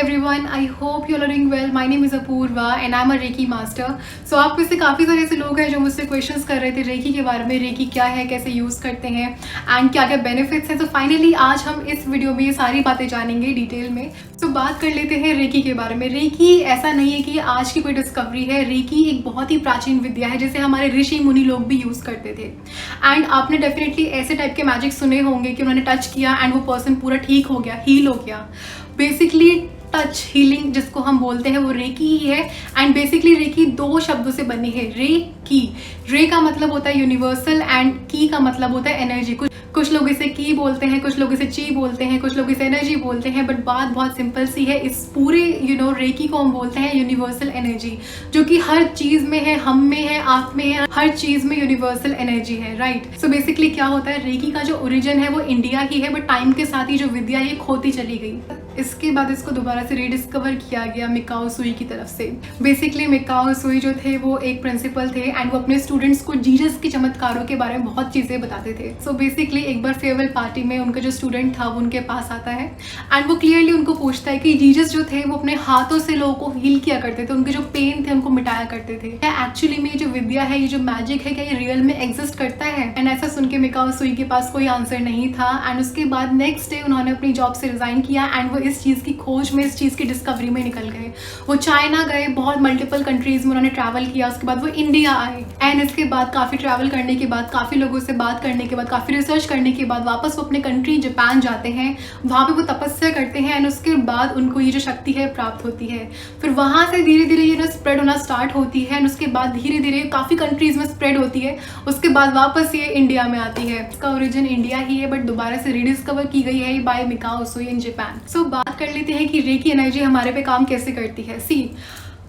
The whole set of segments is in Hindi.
everyone, I hope you all are doing well. My name is Apoorva and I'm a Reiki master. So आप में से काफ़ी सारे ऐसे लोग हैं जो मुझसे क्वेश्चंस कर रहे थे रेकी के बारे में, रेकी क्या है, कैसे यूज़ करते हैं एंड क्या क्या बेनिफिट्स हैं। तो फाइनली आज हम इस वीडियो में ये सारी बातें जानेंगे डिटेल में। तो बात कर लेते हैं रेकी के बारे में। रेकी ऐसा नहीं है कि आज की कोई डिस्कवरी है। रेकी एक बहुत ही प्राचीन विद्या है जिसे हमारे ऋषि मुनि लोग भी यूज़ करते थे। एंड आपने डेफिनेटली ऐसे टाइप के मैजिक सुने होंगे कि उन्होंने टच किया एंड वो पर्सन पूरा ठीक हो गया, हील हो गया। बेसिकली टच हीलिंग जिसको हम बोलते हैं वो रेकी ही है। एंड बेसिकली रेकी दो शब्दों से बनी है, रे की। रे का मतलब होता है यूनिवर्सल एंड की का मतलब होता है एनर्जी। कुछ लोग इसे की बोलते हैं, कुछ लोग इसे ची बोलते हैं, कुछ लोग इसे एनर्जी बोलते हैं, बट बात बहुत सिंपल सी है। इस पूरे रेकी को हम बोलते हैं यूनिवर्सल एनर्जी, जो कि हर चीज़ में है, हम में है, आप में है, हर चीज़ में यूनिवर्सल एनर्जी है, राइट। सो बेसिकली क्या होता है, रेकी का जो ओरिजिन है वो इंडिया ही है, बट टाइम के साथ ही जो विद्या ये खोती चली गई। इसके बाद इसको दोबारा से रीडिस्कवर किया गया मिकाओ सुई की तरफ से। बेसिकली मिकाओ सुई जो थे वो एक प्रिंसिपल थे एंड वो अपने स्टूडेंट्स को जीसस के चमत्कारों के बारे में बहुत चीज़ें बताते थे। सो बेसिकली एक बार फेयरवेल पार्टी में उनका जो स्टूडेंट था वो उनके पास आता है एंड वो क्लियरली उनको पूछता है कि जीसस जो थे वो अपने हाथों से लोगों को हील किया करते थे, उनके जो पेन थे उनको मिटाया करते थे। क्या एक्चुअली में ये जो विद्या है, ये जो मैजिक है, क्या ये रियल में एग्जिस्ट करता है? एंड ऐसा सुन के मिकाओ सुई के पास कोई आंसर नहीं था। एंड उसके बाद नेक्स्ट डे उन्होंने अपनी जॉब से रिजाइन किया एंड वो इस चीज़ की खोज में, इस चीज़ की डिस्कवरी में निकल गए। वो चाइना गए, बहुत मल्टीपल कंट्रीज में उन्होंने ट्रैवल किया। उसके बाद वो इंडिया आए एंड इसके बाद काफ़ी ट्रैवल करने के बाद, काफ़ी लोगों से बात करने के बाद, काफ़ी रिसर्च करने के बाद वापस वो अपने कंट्री जापान जाते हैं। वहाँ पे वो तपस्या करते हैं एंड उसके बाद उनको ये जो शक्ति है प्राप्त होती है। फिर वहाँ से धीरे धीरे ये स्प्रेड होना स्टार्ट होती है एंड उसके बाद धीरे धीरे काफ़ी कंट्रीज में स्प्रेड होती है। उसके बाद वापस ये इंडिया में आती है। इसका ओरिजिन इंडिया ही है, बट दोबारा से रीडिस्कवर की गई है बाय मिकाओ सुई इन जापान। सो बात कर लेते हैं कि रेकी एनर्जी हमारे पे काम कैसे करती है। सी,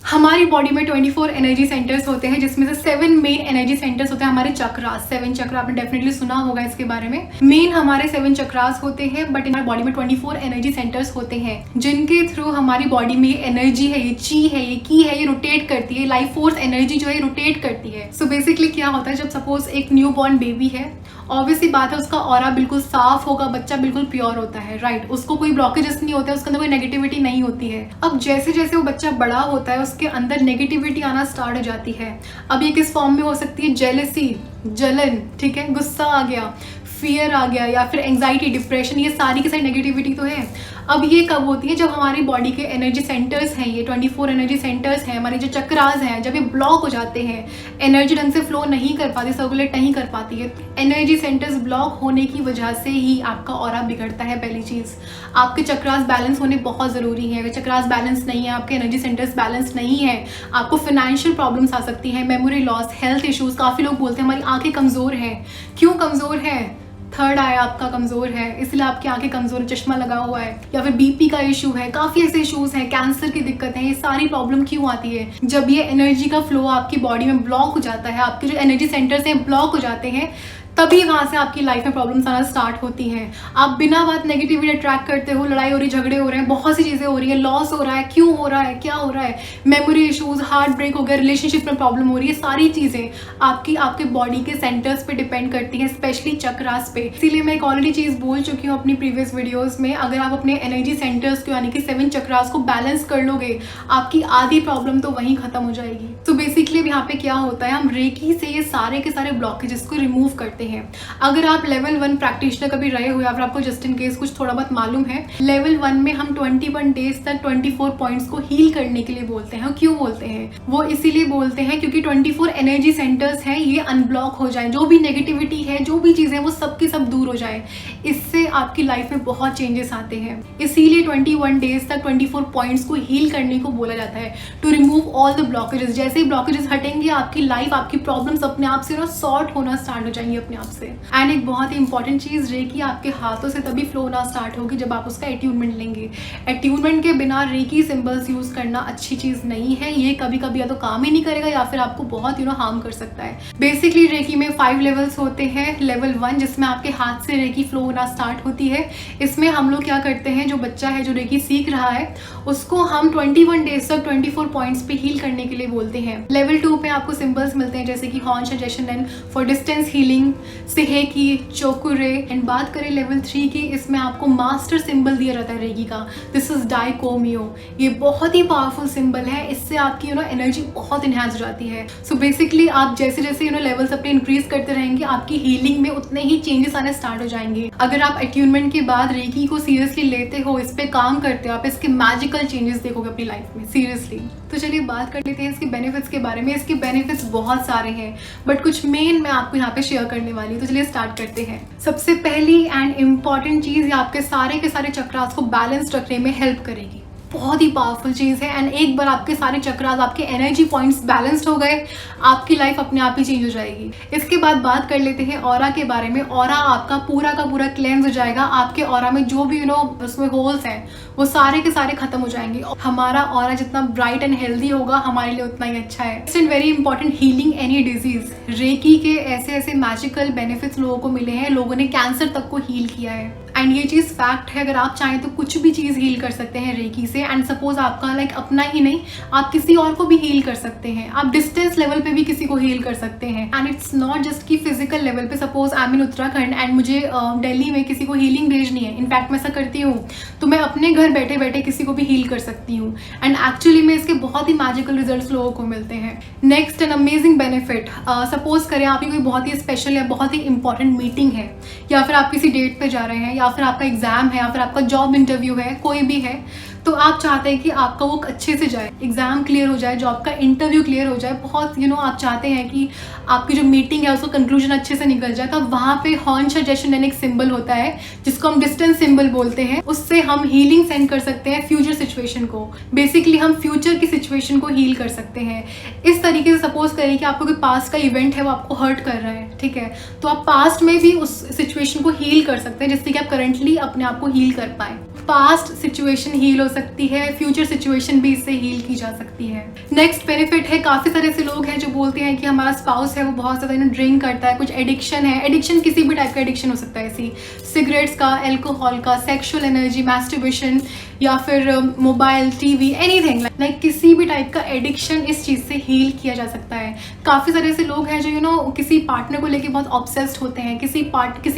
हमारी बॉडी में 24 एनर्जी सेंटर्स होते हैं, जिसमें से 7 मेन एनर्जी सेंटर्स होते हैं हमारे चक्रास। 7 चक्र आपने डेफिनेटली सुना होगा इसके बारे में। मेन हमारे 7 चक्रास होते हैं, बट हमारी बॉडी में 24 एनर्जी सेंटर्स होते हैं, जिनके थ्रू हमारी बॉडी में ये एनर्जी है, ये ची है, ये की है, ये रोटेट करती है। लाइफ फोर्स एनर्जी जो है रोटेट करती है। सो बेसिकली क्या होता है, जब सपोज एक न्यू बॉर्न बेबी है, ऑब्वियसली बात है उसका ऑरा बिल्कुल साफ होगा, बच्चा बिल्कुल प्योर होता है, राइट। उसको कोई ब्लॉकेजेस नहीं होते, उसके अंदर कोई नेगेटिविटी नहीं होती है। अब जैसे जैसे वो बच्चा बड़ा होता है उसके अंदर नेगेटिविटी आना स्टार्ट हो जाती है। अब ये किस फॉर्म में हो सकती है, जेलसी, जलन, ठीक है, गुस्सा आ गया, फियर आ गया, या फिर एंजाइटी, डिप्रेशन, ये सारी की सारी नेगेटिविटी तो है। अब ये कब होती है, जब हमारी बॉडी के एनर्जी सेंटर्स हैं, ये 24 एनर्जी सेंटर्स हैं, हमारे जो चक्रास हैं, जब ये ब्लॉक हो जाते हैं, एनर्जी ढंग से फ्लो नहीं कर पाती, सर्कुलेट नहीं कर पाती है। एनर्जी सेंटर्स ब्लॉक होने की वजह से ही आपका ऑरा बिगड़ता है। पहली चीज़, आपके चक्रास बैलेंस होने बहुत ज़रूरी है। अगर चक्रास बैलेंस नहीं है, आपके एनर्जी सेंटर्स बैलेंस नहीं है, आपको फाइनेंशियल प्रॉब्लम्स आ सकती हैं, मेमोरी लॉस, हेल्थ इश्यूज़। काफ़ी लोग बोलते हैं हमारी आंखें कमज़ोर हैं। क्यों कमज़ोर है? थर्ड आई आपका कमज़ोर है, इसलिए आपकी आंखें कमज़ोर है, चश्मा लगा हुआ है, या फिर बीपी का इशू है, काफ़ी ऐसे इश्यूज़ हैं, कैंसर की दिक्कत है। ये सारी प्रॉब्लम क्यों आती है? जब ये एनर्जी का फ्लो आपकी बॉडी में ब्लॉक हो जाता है, आपके जो एनर्जी सेंटर्स हैं ब्लॉक हो जाते हैं, तभी वहाँ से आपकी लाइफ में प्रॉब्लम्स आना स्टार्ट होती हैं। आप बिना बात नेगेटिविटी अट्रैक्ट करते हो, लड़ाई हो रही, झगड़े हो रहे हैं, बहुत सी चीज़ें हो रही है, लॉस हो रहा है, क्यों हो रहा है, क्या हो रहा है, मेमोरी इश्यूज़, हार्ट ब्रेक हो गया, रिलेशनशिप में प्रॉब्लम हो रही है, सारी चीज़ें आपके बॉडी के सेंटर्स पे डिपेंड करती हैं, स्पेशली चक्रास पे। इसीलिए मैं एक ऑलरेडी चीज़ बोल चुकी हूँ अपनी प्रीवियस वीडियोज़ में, अगर आप अपने एनर्जी सेंटर्स को यानी कि 7 चक्रास को बैलेंस कर लोगे, आपकी आधी प्रॉब्लम तो वहीं खत्म हो जाएगी। तो बेसिकली अब यहाँ पे क्या होता है, हम रेकी से ये सारे के सारे ब्लॉकेजेस को रिमूव करते हैं। अगर आप लेवल 1 प्रैक्टिशनर कभी रहे हो या फिर आपको जस्ट इन केस कुछ थोड़ा बहुत मालूम है, लेवल 1 में हम 21 डेज तक 24 पॉइंट्स को हील करने के लिए बोलते हैं। क्यों बोलते हैं? वो इसीलिए बोलते हैं क्योंकि 24 एनर्जी सेंटर्स हैं, ये अनब्लॉक हो जाए, जो भी नेगेटिविटी है, जो भी चीज़ें वो सब की सब दूर हो जाए। इससे आपकी लाइफ में बहुत चेंजेस आते हैं। इसीलिए 21 डेज तक 24 पॉइंट्स को हील करने को बोला जाता है, to remove all the blockages. जैसे ही ब्लॉकेजेस हटेंगे, आपकी लाइफ, आपकी प्रॉब्लम्स अपने आप से सॉर्ट होना स्टार्ट हो जाएंगी अपने आप से। एंड एक बहुत ही इंपॉर्टेंट चीज़, रेकी आपके हाथों से तभी फ्लो होना स्टार्ट होगी जब आप उसका एट्यूनमेंट लेंगे। एट्यूनमेंट के बिना रेकी सिंबल्स यूज़ करना अच्छी चीज़ नहीं है। ये कभी कभी या तो काम ही नहीं करेगा या फिर आपको बहुत हार्म कर सकता है। बेसिकली रेकी में 5 लेवल्स होते हैं। लेवल 1 जिसमें आपके हाथ से रेकी फ्लो होना स्टार्ट होती है। इसमें हम लोग क्या करते हैं, जो बच्चा है जो रेकी सीख रहा है उसको हम 21 डेज तक 24 पॉइंट्स पे हील करने के लिए बोलते हैं। लेवल 2 पे आपको सिंबल्स मिलते हैं, जैसे कि horn suggestion and for distance healing, सेहेकी, चोकुरे। एंड बात करें लेवल 3 की, इसमें आपको मास्टर सिंबल दिया जाता है रेकी का, दिस इज डाइकोमियो। ये बहुत ही पावरफुल सिंबल है, इससे आपकी एनर्जी बहुत इन्हांस हो जाती है। सो बेसिकली आप जैसे जैसे लेवल्स अपने इंक्रीज करते रहेंगे, आपकी हीलिंग में उतने ही चेंजेस आने स्टार्ट हो जाएंगे। अगर आप अट्यूनमेंट के बाद रेकी को सीरियसली लेते हो, इस पे काम करते हो, आप इसके मैजिकल चेंजेस देखोगे अपनी लाइफ में, सीरियसली। तो चलिए बात कर लेते हैं इसके बेनिफिट्स के बारे में। इसके बेनिफिट्स बहुत सारे हैं, बट कुछ मेन मैं आपको यहाँ पे शेयर करने वाली हूँ। तो चलिए स्टार्ट करते हैं। सबसे पहली एंड इम्पॉर्टेंट चीज़, ये आपके सारे के सारे चक्रास को बैलेंस रखने में हेल्प करेगी। बहुत ही पावरफुल चीज़ है। एंड एक बार आपके सारे चक्रास, आपके एनर्जी पॉइंट्स बैलेंस्ड हो गए, आपकी लाइफ अपने आप ही चेंज हो जाएगी। इसके बाद बात कर लेते हैं ऑरा के बारे में। ऑरा आपका पूरा का पूरा क्लेंस हो जाएगा। आपके ऑरा में जो भी उसमें होल्स हैं, वो सारे के सारे खत्म हो जाएंगे। हमारा ऑरा जितना ब्राइट एंड हेल्दी होगा, हमारे लिए उतना ही अच्छा है। It's very important, healing any disease. Reiki के ऐसे ऐसे मैजिकल बेनिफिट्स लोगों को मिले हैं, लोगों ने कैंसर तक को हील किया है। एंड ये चीज़ फैक्ट है, अगर आप चाहें तो कुछ भी चीज़ हील कर सकते हैं रेकी से। एंड सपोज आपका अपना ही नहीं, आप किसी और को भी हील कर सकते हैं। आप डिस्टेंस लेवल पे भी किसी को हील कर सकते हैं। एंड इट्स नॉट जस्ट कि फिजिकल लेवल पे, suppose I am in Uttarakhand and मुझे दिल्ली में किसी को हीलिंग भेजनी है, इनफैक्ट मैं ऐसा करती हूँ, तो मैं अपने घर बैठे बैठे किसी को भी हील कर सकती हूँ। एंड एक्चुअली में इसके बहुत ही मैजिकल रिजल्ट्स लोगों को मिलते हैं। Next an amazing benefit, suppose करें आपकी कोई बहुत ही स्पेशल या बहुत ही इंपॉर्टेंट मीटिंग है, या फिर आप किसी डेट पे जा रहे हैं, या फिर आपका एग्जाम है, या फिर आपका जॉब इंटरव्यू है, कोई भी है, तो आप चाहते हैं कि आपका वो अच्छे से जाए, एग्जाम क्लियर हो जाए, जॉब का इंटरव्यू क्लियर हो जाए, बहुत आप चाहते हैं कि आपकी जो मीटिंग है उसका कंक्लूजन अच्छे से निकल जाए। तो वहाँ पे हॉर्न सजेशन एक सिंबल होता है जिसको हम डिस्टेंस सिंबल बोलते हैं, उससे हम हीलिंग सेंड कर सकते हैं फ्यूचर सिचुएशन को। बेसिकली हम फ्यूचर की सिचुएशन को हील कर सकते हैं। इस तरीके से सपोज करें कि आपको कोई पास्ट का इवेंट है, वो आपको हर्ट कर रहा है, ठीक है, तो आप पास्ट में भी उस सिचुएशन को हील कर सकते हैं, जिससे कि आप करंटली अपने आप को हील कर पाए। पास्ट सिचुएशन हील हो सकती है, फ्यूचर सिचुएशन भी इससे हील की जा सकती है। नेक्स्ट बेनिफिट है, काफ़ी सारे ऐसे लोग हैं जो बोलते हैं कि हमारा स्पाउस है वो बहुत ज़्यादा ड्रिंक करता है, कुछ एडिक्शन है। एडिक्शन किसी भी टाइप का एडिक्शन हो सकता है, ऐसी सिगरेट्स का, एल्कोहल का, सेक्सुअल एनर्जी, मैस्टरबेशन, या फिर मोबाइल, टीवी, एनीथिंग लाइक किसी भी टाइप का एडिक्शन इस चीज़ से हील किया जा सकता है। काफ़ी सारे ऐसे लोग हैं जो किसी पार्टनर को लेके बहुत ऑब्सेस्ड होते हैं, किसी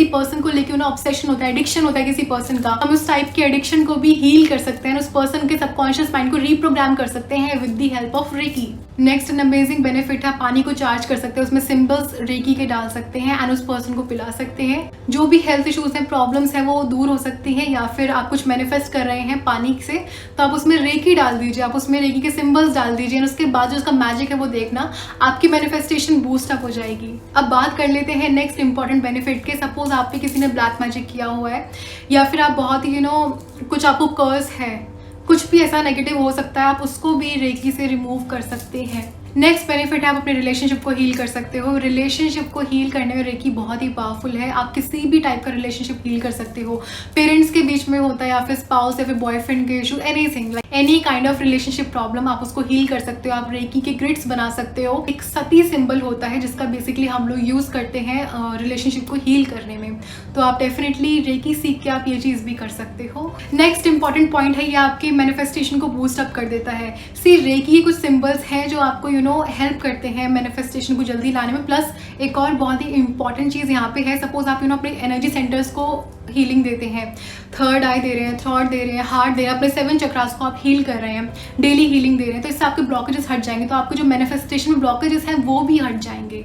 पर्सन को लेके उन्हें ऑब्सेशन होता है, एडिक्शन होता है किसी पर्सन का। हम उस टाइप के एडिक्शन को भी हील कर सकते हैं, उस पर्सन के सबकॉन्शियस माइंड को रीप्रोग्राम कर सकते हैं with the help of reiki. Next an amazing benefit है, पानी को चार्ज कर सकते हैं, उसमें सिंबल्स रेकी के डाल सकते हैं एंड उस पर्सन को पिला सकते हैं। जो भी हेल्थ इश्यूज हैं, प्रॉब्लम्स हैं, वो दूर हो सकती हैं। या फिर आप कुछ मैनिफेस्ट कर रहे हैं पानी से, तो आप उसमें रेकी डाल दीजिए, आप उसमें रेकी के सिंबल्स डाल दीजिए, और उसके बाद जो उसका मैजिक है वो देखना, आपकी मैनिफेस्टेशन बूस्ट अप हो जाएगी। अब बात कर लेते हैं नेक्स्ट इंपॉर्टेंट बेनिफिट के। सपोज आप पे किसी ने ब्लैक मैजिक किया हुआ है, या फिर आप बहुत ही कुछ आपको कर्स है, कुछ भी ऐसा नेगेटिव हो सकता है, आप उसको भी रेकी से रिमूव कर सकते हैं। नेक्स्ट बेनिफिट है, आप अपने रिलेशनशिप को हील कर सकते हो। रिलेशनशिप को हील करने में रेकी बहुत ही पावरफुल है। आप किसी भी टाइप का रिलेशनशिप हील कर सकते हो, पेरेंट्स के बीच में होता है, या फिर स्पाउस या फिर बॉयफ्रेंड के issue, anything like any kind of relationship problem, आप उसको हील कर सकते हो। आप रेकी के ग्रिड्स बना सकते हो। एक सती सिंबल होता है जिसका बेसिकली हम लोग यूज करते हैं रिलेशनशिप को हील करने में, तो आप डेफिनेटली रेकी सीख के आप ये चीज भी कर सकते हो। नेक्स्ट इंपॉर्टेंट पॉइंट है, ये आपकी मैनिफेस्टेशन को बूस्ट अप कर देता है। सी रेकी कुछ सिंबल्स हैं जो आपको हेल्प करते हैं मैनिफेस्टेशन को जल्दी लाने में। प्लस एक और बहुत ही इंपॉर्टेंट चीज़ यहाँ पे है, सपोज आप अपने एनर्जी सेंटर्स को हीलिंग देते हैं, थर्ड आई दे रहे हैं, थॉट दे रहे हैं, हार्ट दे रहे हैं, अपने 7 चक्रास को आप हील कर रहे हैं, डेली हीलिंग दे रहे हैं, तो इससे आपके ब्लॉकेजेस हट जाएंगे। तो आपके जो मैनिफेस्टेशन में ब्लॉकेजेस हैं वो भी हट जाएंगे।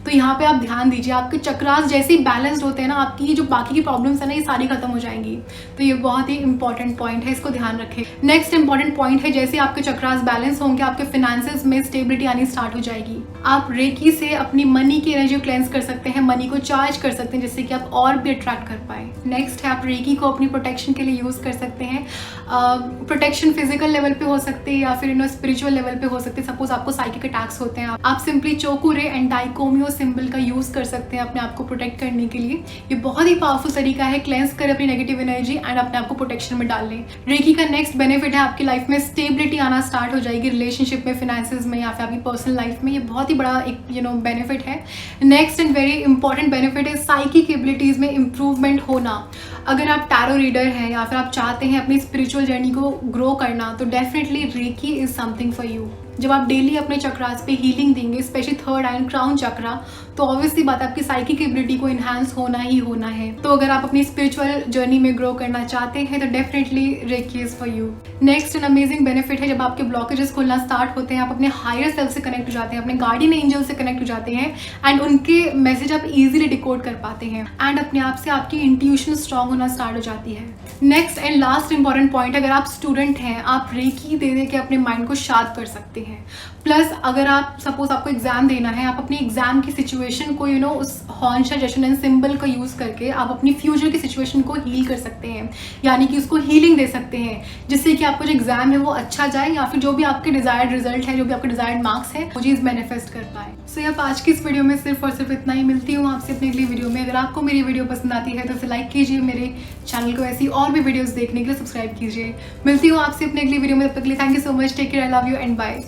तो यहाँ पे आप ध्यान दीजिए, आपके चक्रास जैसे ही बैलेंस्ड होते हैं ना, आपकी जो बाकी की प्रॉब्लम्स है ना, ये सारी खत्म हो जाएंगी। तो ये बहुत ही इंपॉर्टेंट पॉइंट है, इसको ध्यान रखें। नेक्स्ट इंपॉर्टेंट पॉइंट है, जैसे आपके चक्रास बैलेंस होंगे, आपके फाइनेंसेस में स्टेबिलिटी आनी स्टार्ट हो जाएगी। आप रेकी से अपनी मनी की एनर्जी को क्लेंस कर सकते हैं, मनी को चार्ज कर सकते हैं, जिससे कि आप और भी अट्रैक्ट कर पाए। नेक्स्ट है, आप रेकी को अपनी प्रोटेक्शन के लिए यूज कर सकते हैं। प्रोटेक्शन फिजिकल लेवल पे हो सकते हैं, या फिर स्पिरिचुअल लेवल पे हो सकते हैं। सपोज आपको साइकिक अटैक्स होते हैं, आप सिंपली चोकुरे एंड डाइकोमियो सिंबल का यूज कर सकते हैं अपने आप को प्रोटेक्ट करने के लिए। ये बहुत ही पावरफुल तरीका है, क्लेंस करें अपनी नेगेटिव एनर्जी एंड अपने आप को प्रोटेक्शन में डाल लें। रेकी का नेक्स्ट बेनिफिट है, आपकी लाइफ में स्टेबिलिटी आना स्टार्ट हो जाएगी, रिलेशनशिप में, फाइनेंसेस में, या फिर आपकी पर्सनल लाइफ में। ये बहुत ही बड़ा एक बेनिफिट है। Next and very important benefit है साइकिक एबिलिटीज में इंप्रूवमेंट होना। अगर आप टैरो रीडर हैं, या फिर आप चाहते हैं अपनी स्पिरिचुअल जर्नी को ग्रो करना, तो definitely reiki is something for you. जब आप डेली अपने चक्रास पे हीलिंग देंगे, specially third eye and crown chakra, तो ऑब्वियसली बात है आपकी साइकिक एबिलिटी को इन्हांस होना ही होना है। तो अगर आप अपनी स्पिरिचुअल जर्नी में ग्रो करना चाहते हैं तो definitely reiki is for you. Next an amazing benefit है, जब आपके ब्लॉकेजेस खुलना स्टार्ट होते हैं आप अपने हायर सेल्फ से कनेक्ट हो जाते हैं, अपने गार्डियन एंजल से कनेक्ट हो जाते हैं एंड उनके मैसेज आप इजीली डिकोड कर पाते हैं एंड अपने आप से आपकी इंट्यूशन स्ट्रांग होना स्टार्ट हो जाती है। Next and last important point, अगर आप स्टूडेंट हैं आप रेकी दे के अपने माइंड को शांत कर सकते हैं। प्लस अगर आप सपोज आपको एग्जाम देना है, आप अपनी एग्जाम की सिचुएशन को उस हॉर्न रेजोनेंस सिंबल का यूज करके आप अपनी फ्यूचर की सिचुएशन को हील कर सकते हैं, यानी कि उसको हीलिंग दे सकते हैं, जिससे कि आपको जो एग्जाम है वो अच्छा जाए या फिर जो भी आपके डिजायर्ड रिजल्ट है, जो भी आपके डिजायर्ड मार्क्स है वो चीज मैनिफेस्ट कर पाए। सो अब आज की इस वीडियो में सिर्फ और सिर्फ इतना ही। मिलती हूँ आपसे अपनी अगली वीडियो में। अगर आपको मेरी वीडियो पसंद आती है तो इसे लाइक कीजिए, मेरे चैनल को ऐसी और भी वीडियोस देखने के लिए सब्सक्राइब कीजिए। मिलती हूँ आपसे अपनी अगली वीडियो में, तब तक के लिए thank you so much, take care, I love you and bye.